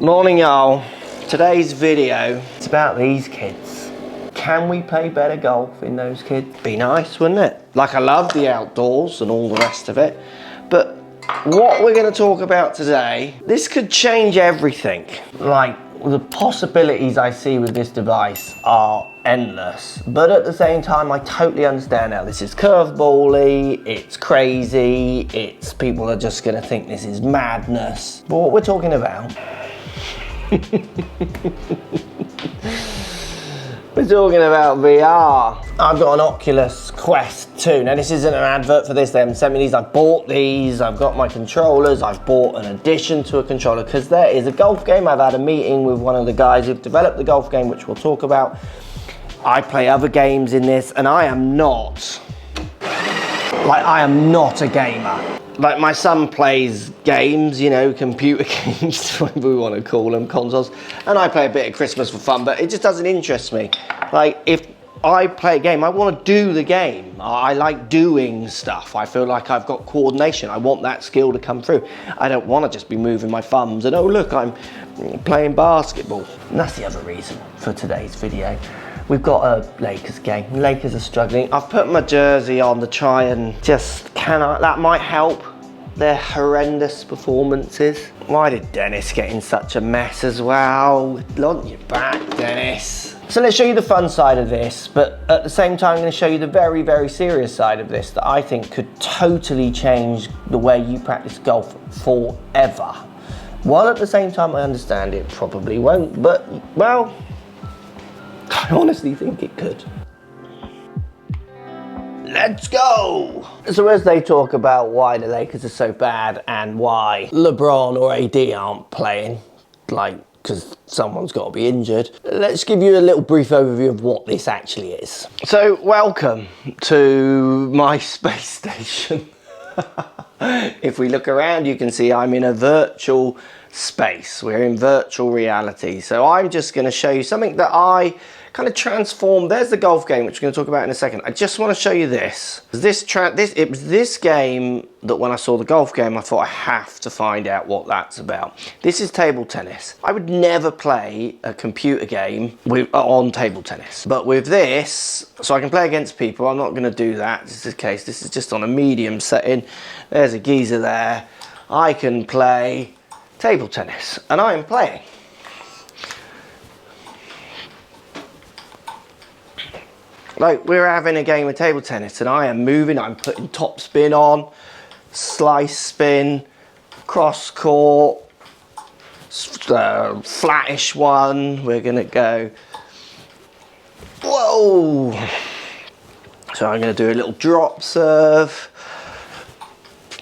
Morning y'all. Today's video, it's about these kids. Can we play better golf in those kids? Be nice, wouldn't it? Like, I love the outdoors and all the rest of it, but what we're going to talk about today, this could change everything. Like, the possibilities I see with this device are endless, but at the same time I totally understand now this is curveball-y, it's crazy, it's people are just going to think this is madness. But what we're talking about we're talking about VR. I've got an Oculus Quest 2. Now this isn't an advert for this, they haven't sent me these. I bought these, I've got my controllers, I've bought an addition to a controller because there is a golf game. I've had a meeting with one of the guys who've developed the golf game, which we'll talk about. I play other games in this and I am not a gamer. Like, my son plays games, you know, computer games, whatever we want to call them, consoles, and I play a bit of Christmas for fun, but it just doesn't interest me. Like, if I play a game, I want to do the game. I like doing stuff. I feel like I've got coordination. I want that skill to come through. I don't want to just be moving my thumbs and, oh look, I'm playing basketball. And that's the other reason for today's video. We've got a Lakers game. Lakers are struggling. I've put my jersey on to try and just, that might help their horrendous performances. Why did Dennis get in such a mess as well? On your back, Dennis. So let's show you the fun side of this, but at the same time I'm going to show you the very, very serious side of this that I think could totally change the way you practice golf forever. While at the same time I understand it probably won't, but, well, I honestly think it could. Let's go! So as they talk about why the Lakers are so bad and why LeBron or AD aren't playing, like, because someone's got to be injured, let's give you a little brief overview of what this actually is. So, welcome to my space station. If we look around, you can see I'm in a virtual space. We're in virtual reality. So I'm just going to show you something that I kind of transformed. There's the golf game, which we're going to talk about in a second. I just want to show you this. It was this game that when I saw the golf game, I thought I have to find out what that's about. This is table tennis. I would never play a computer game on table tennis, but with this, so I can play against people. I'm not going to do that. This is the case. This is just on a medium setting. There's a geezer there. I can play table tennis, and I am playing. Like, we're having a game of table tennis and I am moving, I'm putting top spin on, slice spin, cross court, flattish one, we're gonna go, whoa! So I'm gonna do a little drop serve,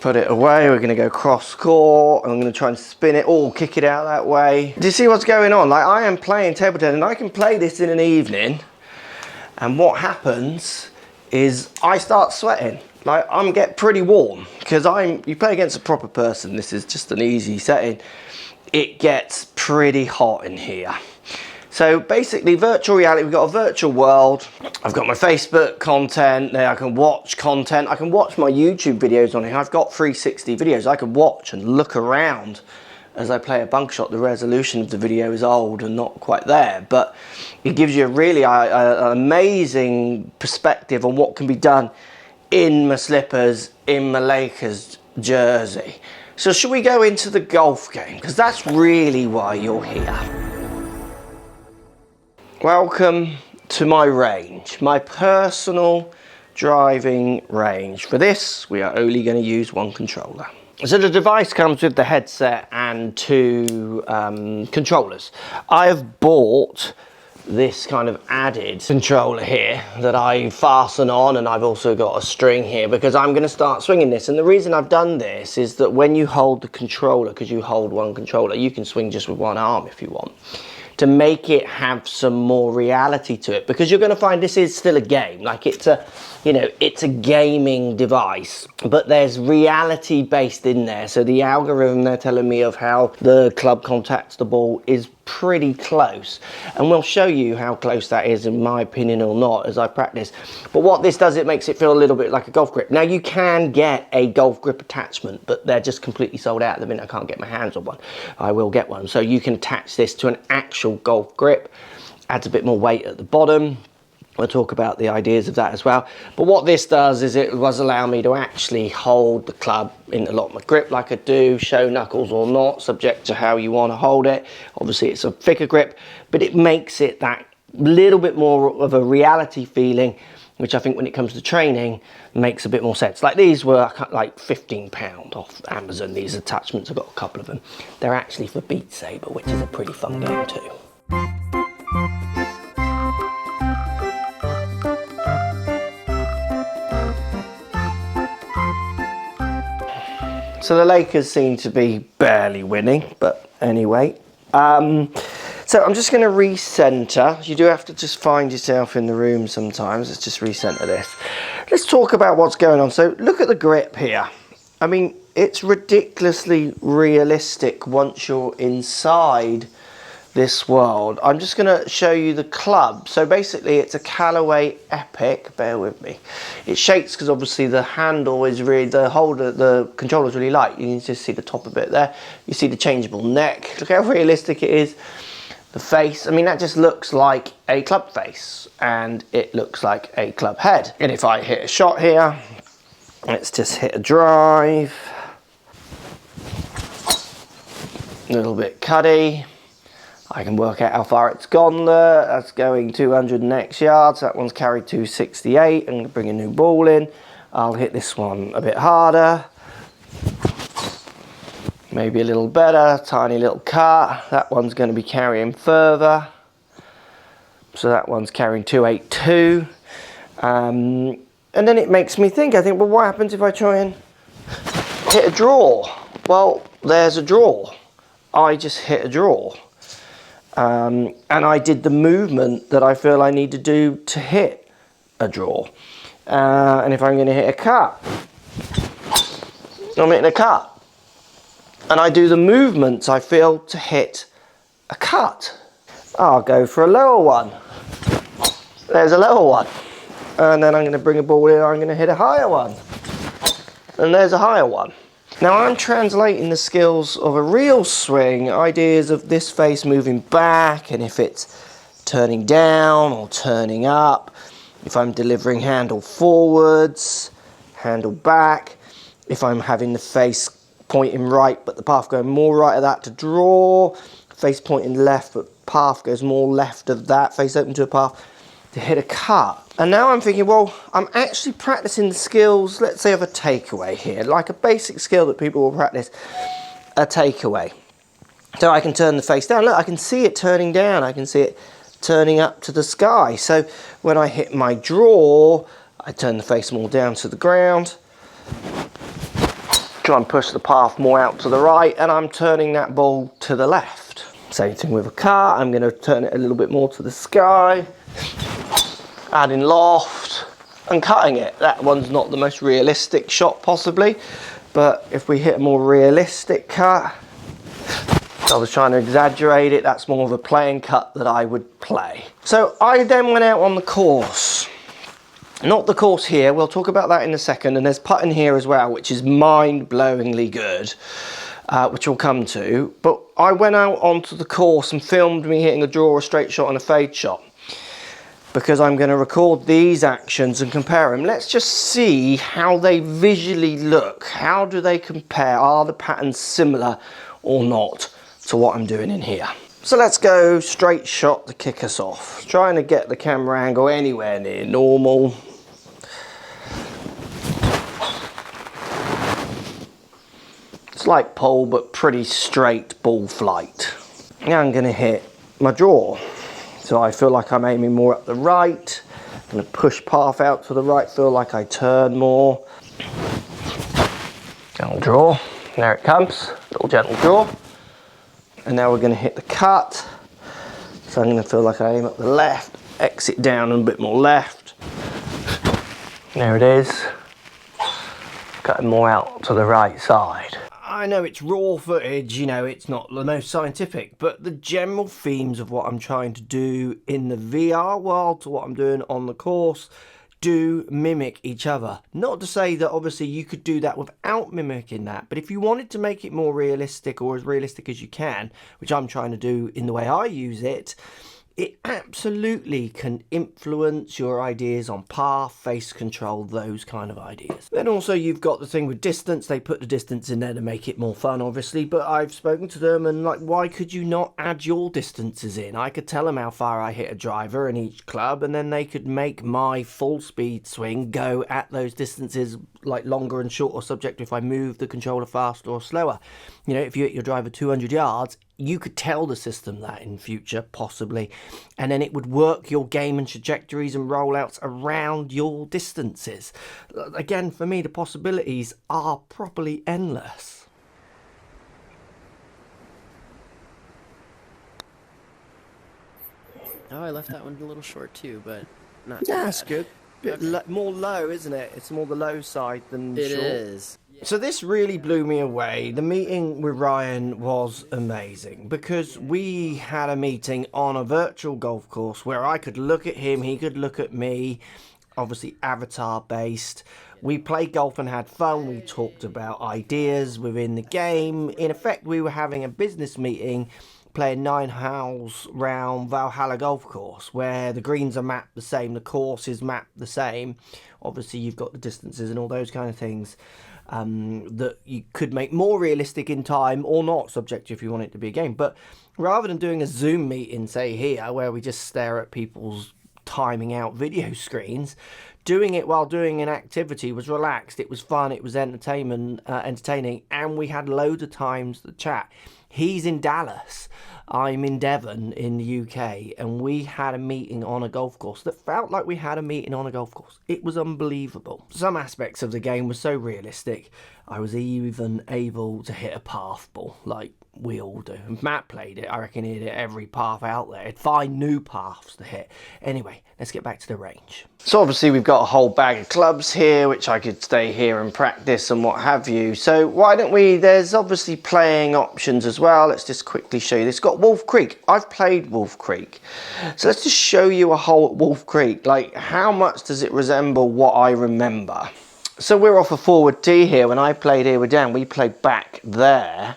put it away, we're gonna go cross court, and I'm gonna try and spin it, kick it out that way. Do you see what's going on? Like, I am playing table tennis and I can play this in an evening. And what happens is I start sweating. Like, I get pretty warm because you play against a proper person. This is just an easy setting. It gets pretty hot in here. So basically, virtual reality, we've got a virtual world. I've got my Facebook content there. I can watch content. I can watch my YouTube videos on here. I've got 360 videos. I can watch and look around as I play a bunk shot. The resolution of the video is old and not quite there, but it gives you a really an amazing perspective on what can be done in my slippers, in my Lakers jersey. So should we go into the golf game? Because that's really why you're here. Welcome to my range, my personal driving range. For this, we are only going to use one controller. So the device comes with the headset and two controllers. I have bought this kind of added controller here that I fasten on, and I've also got a string here because I'm going to start swinging this. And the reason I've done this is that when you hold the controller, because you hold one controller, you can swing just with one arm if you want, to make it have some more reality to it, because you're going to find this is still a game. Like, it's a, you know, it's a gaming device, but there's reality based in there. So the algorithm they're telling me of how the club contacts the ball is pretty close, and we'll show you how close that is in my opinion or not as I practice. But what this does, it makes it feel a little bit like a golf grip. Now you can get a golf grip attachment, but they're just completely sold out at the minute. I can't get my hands on one. I will get one. So you can attach this to an actual golf grip, adds a bit more weight at the bottom. We'll talk about the ideas of that as well. But what this does is it does allow me to actually hold the club in a lot of my grip like I do, show knuckles or not, subject to how you want to hold it. Obviously it's a thicker grip, but it makes it that little bit more of a reality feeling, which I think when it comes to training makes a bit more sense. Like these were like £15 off Amazon, these attachments. I've got a couple of them. They're actually for Beat Saber, which is a pretty fun game too. So the Lakers seem to be barely winning, but anyway. So I'm just going to recenter. You do have to just find yourself in the room sometimes. Let's just recenter this. Let's talk about what's going on. So look at the grip here. I mean, it's ridiculously realistic once you're inside this world. I'm just going to show you the club. So basically it's a Callaway Epic. Bear with me. It shakes because obviously the handle is really, the controller is really light. You can just see the top of it there. You see the changeable neck. Look how realistic it is. The face, I mean, that just looks like a club face and it looks like a club head. And if I hit a shot here, let's just hit a drive. A little bit cuddy. I can work out how far it's gone there. That's going 200 yards. That one's carried 268. I'm going to bring a new ball in. I'll hit this one a bit harder. Maybe a little better. Tiny little cut. That one's going to be carrying further. So that one's carrying 282. And then it makes me think, I think, well, what happens if I try and hit a draw? Well, there's a draw. I just hit a draw. And I did the movement that I feel I need to do to hit a draw. And if I'm going to hit a cut, I'm hitting a cut. And I do the movements I feel to hit a cut. I'll go for a lower one. There's a lower one. And then I'm going to bring a ball in, I'm going to hit a higher one. And there's a higher one. Now I'm translating the skills of a real swing, ideas of this face moving back, and if it's turning down or turning up, if I'm delivering handle forwards, handle back, if I'm having the face pointing right but the path going more right of that to draw, face pointing left but path goes more left of that, face open to a path to hit a cut. And now I'm thinking, well, I'm actually practicing the skills, let's say, of a takeaway here, like a basic skill that people will practice, a takeaway. So I can turn the face down. Look, I can see it turning down. I can see it turning up to the sky. So when I hit my draw, I turn the face more down to the ground, try and push the path more out to the right, and I'm turning that ball to the left. Same thing with a cut. I'm going to turn it a little bit more to the sky, adding loft and cutting it. That one's not the most realistic shot possibly, but if we hit a more realistic cut, I was trying to exaggerate it, that's more of a playing cut that I would play. So I then went out on the course. Not the course here, we'll talk about that in a second, and there's putting here as well, which is mind-blowingly good, which we'll come to. But I went out onto the course and filmed me hitting a draw, a straight shot and a fade shot, because I'm going to record these actions and compare them. Let's just see how they visually look. How do they compare? Are the patterns similar or not to what I'm doing in here? So let's go straight shot to kick us off. Trying to get the camera angle anywhere near normal. It's like pole, but pretty straight ball flight. Now I'm going to hit my draw. So I feel like I'm aiming more up the right. I'm going to push path out to the right, feel like I turn more. Gentle draw. There it comes. Little gentle draw. And now we're going to hit the cut. So I'm going to feel like I aim up the left, exit down and a bit more left. There it is. Cutting more out to the right side. I know it's raw footage, you know, it's not the most scientific, but the general themes of what I'm trying to do in the VR world to what I'm doing on the course do mimic each other. Not to say that obviously you could do that without mimicking that, but if you wanted to make it more realistic or as realistic as you can, which I'm trying to do in the way I use it, it absolutely can influence your ideas on path, face control, those kind of ideas. Then also you've got the thing with distance. They put the distance in there to make it more fun, obviously, but I've spoken to them and like, why could you not add your distances in? I could tell them how far I hit a driver in each club, and then they could make my full speed swing go at those distances, like longer and shorter, subject to if I move the controller faster or slower. You know, if you hit your driver 200 yards, you could tell the system that in future, possibly, and then it would work your game and trajectories and rollouts around your distances. Again, for me, the possibilities are properly endless. Oh, I left that one a little short too, but not too Yeah, bad. that's good. Bit more low, isn't it? It's more the low side than It short. is. So this really blew me away. The meeting with Ryan was amazing because we had a meeting on a virtual golf course where I could look at him, he could look at me, obviously avatar based. We played golf and had fun. We talked about ideas within the game. In effect, we were having a business meeting playing 9 holes round Valhalla Golf Course, where the greens are mapped the same, the course is mapped the same. Obviously, you've got the distances and all those kind of things that you could make more realistic in time or not, subject to if you want it to be a game. But rather than doing a Zoom meeting, say here, where we just stare at people's timing out video screens, doing it while doing an activity was relaxed, it was fun, it was entertaining, and we had loads of times to chat. He's in Dallas, I'm in Devon in the UK, and we had a meeting on a golf course that felt like we had a meeting on a golf course. It was unbelievable. Some aspects of the game were so realistic, I was even able to hit a path ball, like we all do. If Matt played it, I reckon he'd hit every path out there. He'd find new paths to hit. Anyway, let's get back to the range. So obviously we've got a whole bag of clubs here, which I could stay here and practice and what have you. So why don't we, there's obviously playing options as well. Let's just quickly show you this. Got Wolf Creek. I've played Wolf Creek. So let's just show you a hole at Wolf Creek. Like, how much does it resemble what I remember? So we're off a forward tee here. When I played here with Dan, we played back there.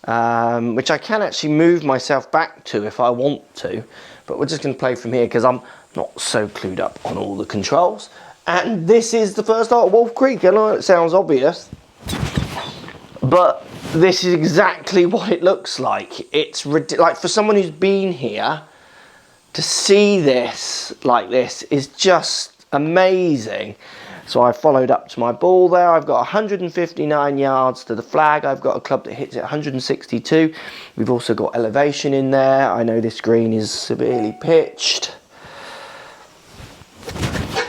Which I can actually move myself back to if I want to, but we're just going to play from here because I'm not so clued up on all the controls. And this is the first hole at Wolf Creek. I know it sounds obvious, but this is exactly what it looks like. It's like, for someone who's been here, to see this like this is just amazing. So I followed up to my ball there. I've got 159 yards to the flag. I've got a club that hits it 162. We've also got elevation in there. I know this green is severely pitched.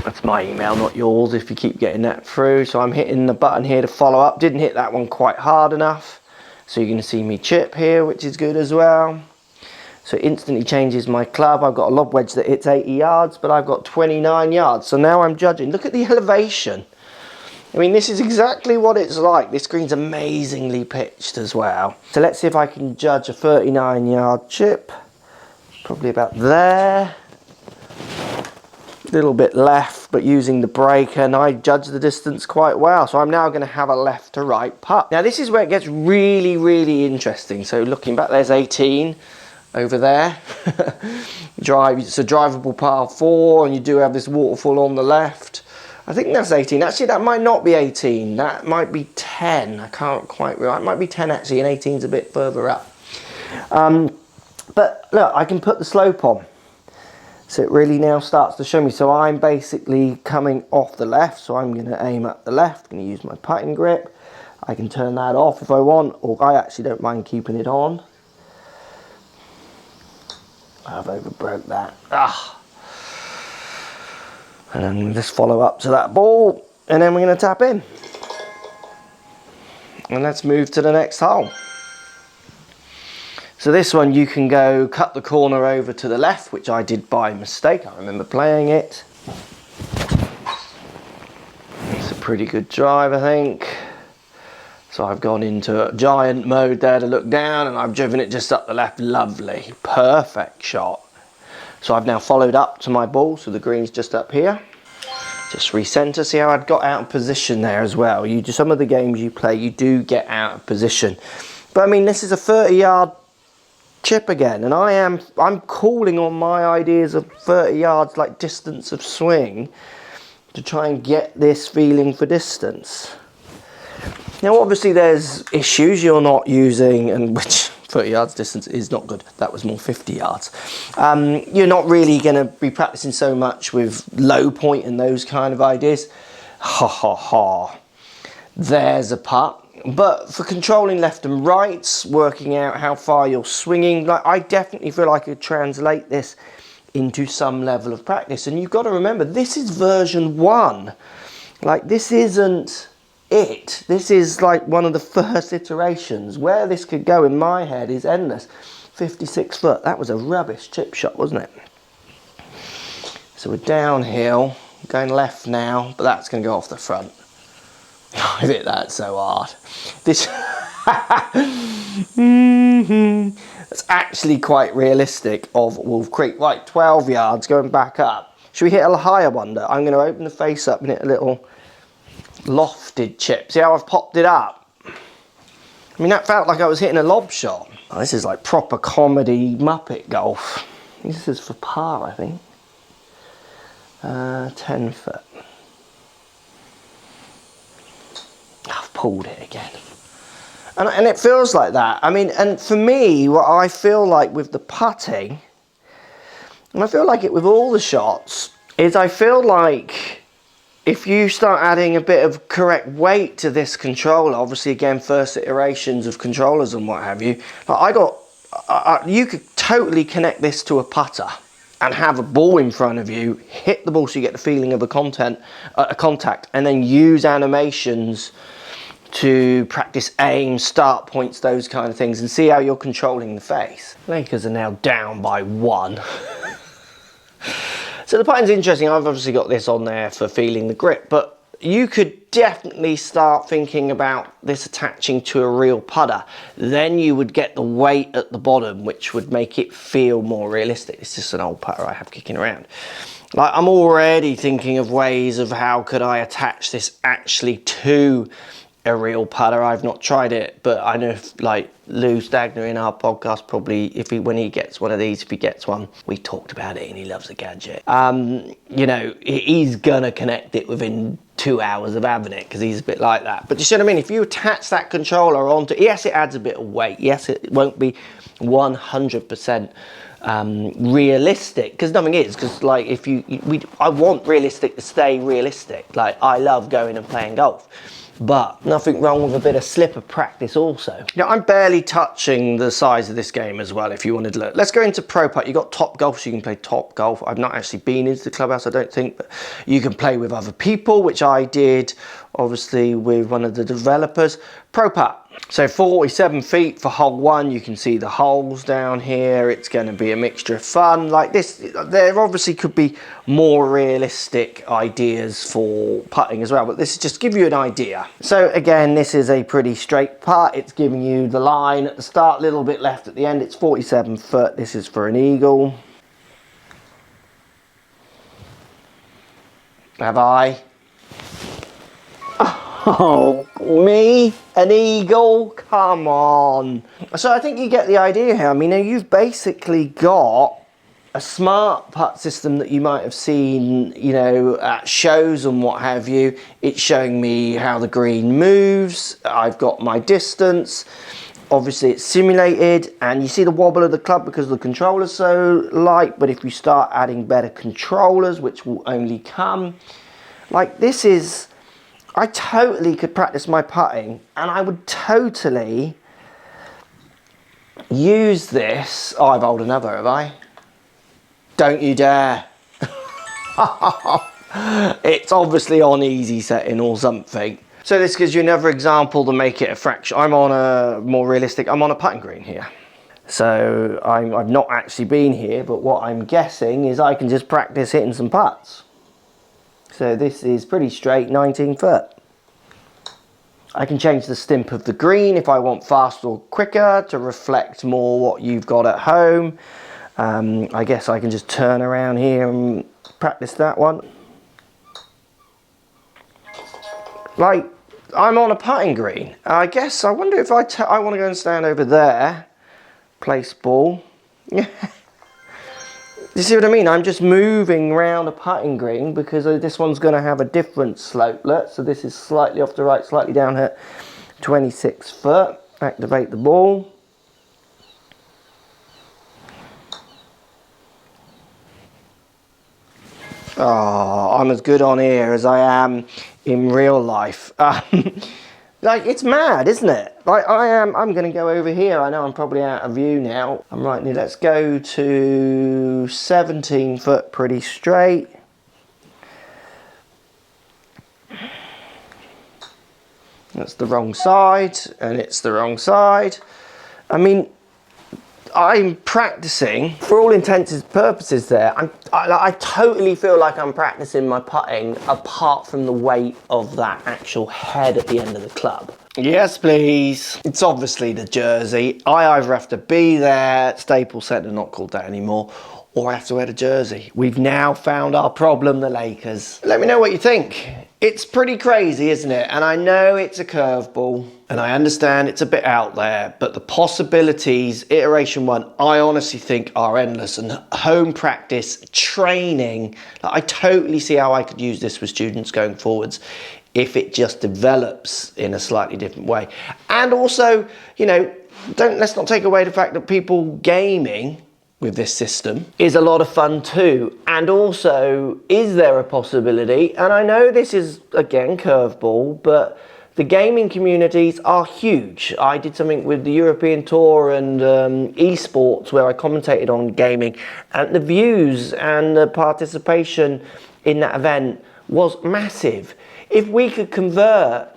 That's my email, not yours, if you keep getting that through. So I'm hitting the button here to follow up. Didn't hit that one quite hard enough. So you're going to see me chip here, which is good as well. So it instantly changes my club. I've got a lob wedge that hits 80 yards, but I've got 29 yards. So now I'm judging. Look at the elevation. I mean, this is exactly what it's like. This green's amazingly pitched as well. So let's see if I can judge a 39-yard chip. Probably about there. A little bit left, but using the breaker, and I judge the distance quite well. So I'm now going to have a left to right putt. Now this is where it gets really, really interesting. So looking back, there's 18. Over there. It's a drivable par 4, and you do have this waterfall on the left. I think that's 18. Actually, that might not be 18. That might be 10. I can't quite remember. It might be 10 actually, and 18's a bit further up. But look, I can put the slope on. So it really now starts to show me. So I'm basically coming off the left. So I'm going to aim at the left. I'm going to use my putting grip. I can turn that off if I want, or I actually don't mind keeping it on. I've overbroke that. And then just follow up to that ball, and then we're going to tap in. And let's move to the next hole. So this one you can go cut the corner over to the left, which I did by mistake. I remember playing it. It's a pretty good drive, I think. So I've gone into giant mode there to look down, and I've driven it just up the left. Lovely, perfect shot. So I've now followed up to my ball, so the green's just up here. Just recenter. See how I'd got out of position there as well. You do some of the games you play, you do get out of position. But I mean, this is a 30-yard chip again, and I'm calling on my ideas of 30 yards, like distance of swing, to try and get this feeling for distance. Now, obviously, there's issues you're not using, and which 30 yards distance is not good. That was more 50 yards. You're not really going to be practicing so much with low point and those kind of ideas. Ha ha ha. There's a putt. But for controlling left and rights, working out how far you're swinging, like, I definitely feel I could translate this into some level of practice. And you've got to remember, this is version 1. Like, this isn't it. This is like one of the first iterations. Where this could go in my head is endless. 56 foot. That was a rubbish chip shot, wasn't it? So we're downhill, going left now, but that's going to go off the front. I hit that so hard. This That's actually quite realistic of Wolf Creek. Right, 12 yards going back up. Should we hit a higher one? I'm going to open the face up and hit a little lofted chip. See how I've popped it up? I mean, that felt like I was hitting a lob shot. Oh, this is like proper comedy Muppet golf. This is for par, I think. 10 foot. I've pulled it again. And it feels like that. I mean, and for me, what I feel like with the putting, and I feel like it with all the shots, is I feel like if you start adding a bit of correct weight to this controller, obviously again, first iterations of controllers and what have you, like you could totally connect this to a putter and have a ball in front of you, hit the ball so you get the feeling of a contact, and then use animations to practice aim, start points, those kind of things, and see how you're controlling the face. Lakers are now down by 1. So the putting's interesting. I've obviously got this on there for feeling the grip, but you could definitely start thinking about this attaching to a real putter. Then you would get the weight at the bottom, which would make it feel more realistic. It's just an old putter I have kicking around. Like, I'm already thinking of ways of how could I attach this actually to a real putter. I've not tried it, but I know like Lou Stagner in our podcast, probably when he gets one of these, if he gets one, we talked about it and he loves a gadget. You know, he's gonna connect it within 2 hours of having it because he's a bit like that. But you see what I mean? If you attach that controller onto, yes, it adds a bit of weight. Yes, it won't be 100% realistic, because nothing is, because like I want realistic to stay realistic. Like, I love going and playing golf, but nothing wrong with a bit of slipper practice also. Now, I'm barely touching the size of this game as well, if you wanted to look. Let's go into Pro Putt. You've got Top Golf, so you can play Top Golf. I've not actually been into the clubhouse, I don't think, but you can play with other people, which I did, obviously, with one of the developers. Pro Putt. So 47 feet for hole 1. You can see the holes down here. It's going to be a mixture of fun. Like this, there obviously could be more realistic ideas for putting as well, but this is just to give you an idea. So again, this is a pretty straight putt. It's giving you the line at the start, a little bit left at the end. It's 47 foot. This is for an eagle. Have I? Oh, me? An eagle? Come on. So I think you get the idea here. I mean, you've basically got a smart putt system that you might have seen, you know, at shows and what have you. It's showing me how the green moves. I've got my distance. Obviously, it's simulated, and you see the wobble of the club because the controller's so light. But if you start adding better controllers, which will only come, like this is... I totally could practice my putting, and I would totally use this. Oh, I've rolled another, have I? Don't you dare. It's obviously on easy setting or something. So this gives you another example to make it a fraction. I'm on a more realistic, I'm on a putting green here. So I've not actually been here, but what I'm guessing is I can just practice hitting some putts. So this is pretty straight, 19 foot. I can change the stimp of the green if I want fast or quicker to reflect more what you've got at home. I guess I can just turn around here and practice that one. Like, I'm on a putting green. I guess, I wonder if I want to go and stand over there, place ball. Yeah. You see what I mean? I'm just moving around a putting green because this one's going to have a different slopelet. So this is slightly off the right, slightly down at 26 foot. Activate the ball. Oh, I'm as good on here as I am in real life. Like, it's mad, isn't it? Like, I'm going to go over here. I know I'm probably out of view now. I'm right near. Let's go to 17 foot pretty straight. That's the wrong side, and it's the wrong side. I mean, I'm practicing, for all intents and purposes there, I totally feel like I'm practicing my putting apart from the weight of that actual head at the end of the club. Yes, please. It's obviously the jersey. I either have to be there, Staples Center, not called that anymore, or I have to wear the jersey. We've now found our problem, the Lakers. Let me know what you think. It's pretty crazy, isn't it? And I know it's a curveball, and I understand it's a bit out there, but the possibilities, iteration one, I honestly think are endless. And home practice, training, I totally see how I could use this with students going forwards if it just develops in a slightly different way. And also, you know, let's not take away the fact that people gaming with this system is a lot of fun too. And also, is there a possibility, and I know this is again curveball, but the gaming communities are huge. I did something with the European Tour and esports where I commentated on gaming, and the views and the participation in that event was massive. If we could convert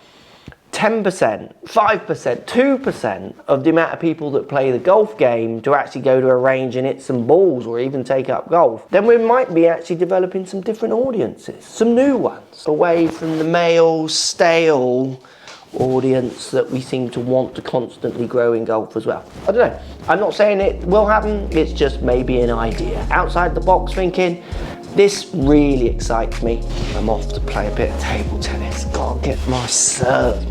10%, 5%, 2% of the amount of people that play the golf game to actually go to a range and hit some balls or even take up golf, then we might be actually developing some different audiences, some new ones, away from the male, stale audience that we seem to want to constantly grow in golf as well. I don't know. I'm not saying it will happen, it's just maybe an idea. Outside the box thinking, this really excites me. I'm off to play a bit of table tennis. Gotta get my serve